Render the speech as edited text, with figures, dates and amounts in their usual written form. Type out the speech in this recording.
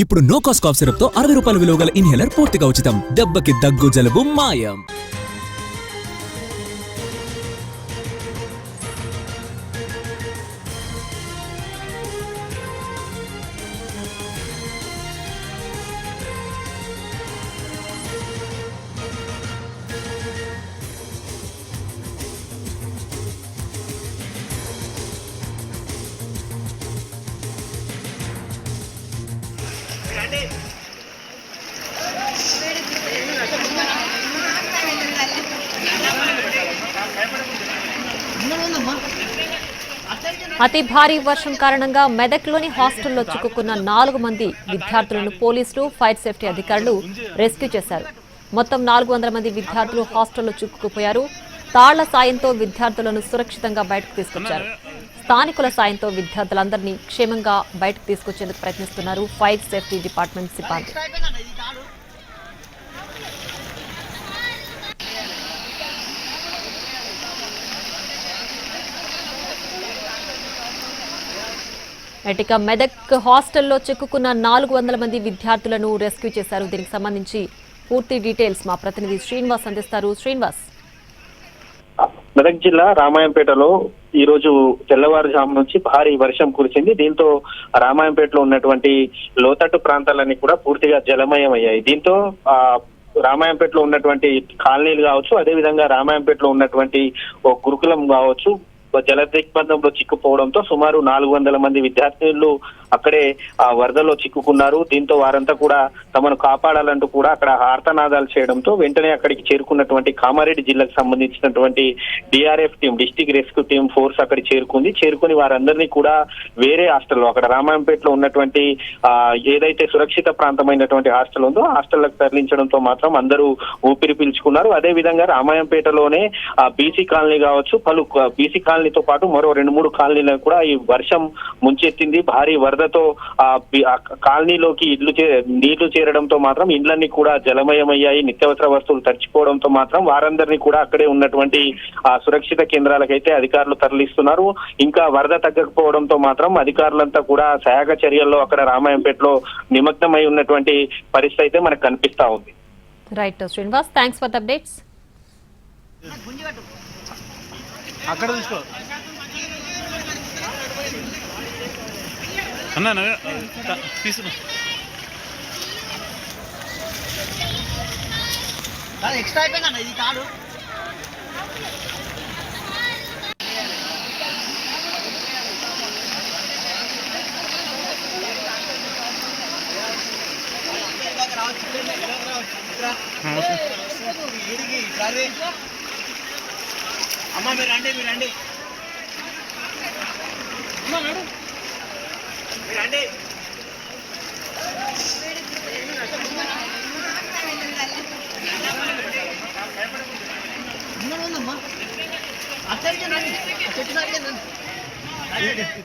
ఇప్పుడు no cost cough syrup తో 60 రూపాయల విలువ గల ఇన్హేలర్ పూర్తిగా ఉచితం. దెబ్బకి దగ్గు జలుబు మాయం. అతి భారీ వర్షం కారణంగా మెదక్లోని హాస్టల్లో చిక్కుకున్న 4 మంది విద్యార్థులను పోలీసులు, ఫైర్ సేఫ్టీ అధికారులు రెస్క్యూ చేశారు. మొత్తం 400 మంది విద్యార్థులు హాస్టల్లో చిక్కుకుపోయారు. తాళ్ల సాయంతో విద్యార్థులను సురక్షితంగా బయటకు తీసుకొచ్చారు. స్థానికుల సాయంతో విద్యార్థులందరినీ క్షేమంగా బయటకు తీసుకొచ్చేందుకు ప్రయత్నిస్తున్నారు ఫైర్ సేఫ్టీ డిపార్ట్మెంట్ సిబ్బంది. ఇక మెదక్ హాస్టల్లో చిక్కుకున్న 400 మంది విద్యార్థులను రెస్క్యూ చేశారు. దీనికి సంబంధించి పూర్తి డీటెయిల్స్ మా ప్రతినిధి శ్రీనివాస్ అందిస్తారు. శ్రీనివాస్, మెదక్ జిల్లా రామాయంపేటలో ఈ రోజు తెల్లవారుజాము నుంచి భారీ వర్షం కురిసింది. దీంతో రామాయంపేటలో ఉన్నటువంటి లోతట్టు ప్రాంతాలన్నీ కూడా పూర్తిగా జలమయం అయ్యాయి. దీంతో రామాయంపేటలో ఉన్నటువంటి కాలనీలు కావచ్చు, అదేవిధంగా రామాయంపేటలో ఉన్నటువంటి ఓ గురుకులం కావచ్చు జల దిగ్బంధంలో చిక్కుపోవడంతో సుమారు 400 మంది విద్యార్థులు అక్కడే వరదలో చిక్కుకున్నారు. దీంతో వారంతా కూడా తమను కాపాడాలంటూ కూడా అక్కడ ఆర్తనాదాలు చేయడంతో వెంటనే అక్కడికి చేరుకున్నటువంటి కామారెడ్డి జిల్లాకు సంబంధించినటువంటి DRF team, district rescue team force అక్కడ చేరుకుని వారందరినీ కూడా వేరే హాస్టల్లో, అక్కడ రామాయంపేటలో ఉన్నటువంటి ఏదైతే సురక్షిత ప్రాంతమైనటువంటి హాస్టల్ ఉందో హాస్టల్లకు తరలించడంతో మాత్రం అందరూ ఊపిరి పీల్చుకున్నారు. అదే విధంగా రామాయంపేటలోనే బీసీ కాలనీ కావచ్చు, పలు బీసీ కాలనీతో పాటు మరో 2-3 కాలనీలకు కూడా ఈ వర్షం ముంచెత్తింది. భారీ వరదతో కాలనీలోకి నీళ్లు చేరడంతో మాత్రం ఇండ్లన్నీ కూడా జలమయమయ్యాయి. నిత్యావసర వస్తువులు తడిచిపోవడంతో మాత్రం వారందరినీ కూడా అక్కడే ఉన్నటువంటి సురక్షిత కేంద్రాలకైతే అధికారులు తరలిస్తున్నారు. ఇంకా వరద తగ్గకపోవడంతో మాత్రం అధికారులంతా కూడా సహాయక చర్యల్లో అక్కడ రామాయంపేటలో నిమగ్నమై ఉన్నటువంటి పరిస్థితి అయితే మనకు కనిపిస్తా ఉంది. Right Srinivas, thanks for the updates. అక్కడ తీసుకో అన్నా తీసుకు ఎక్స్ట్రా అయిపోయిందన్న ఇది కాదు. అమ్మ మీరు రండి అమ్మ మేడం మీరు రండి. అమ్మా అక్కడికి రండి, చెట్టు సరిగ్గా రండి.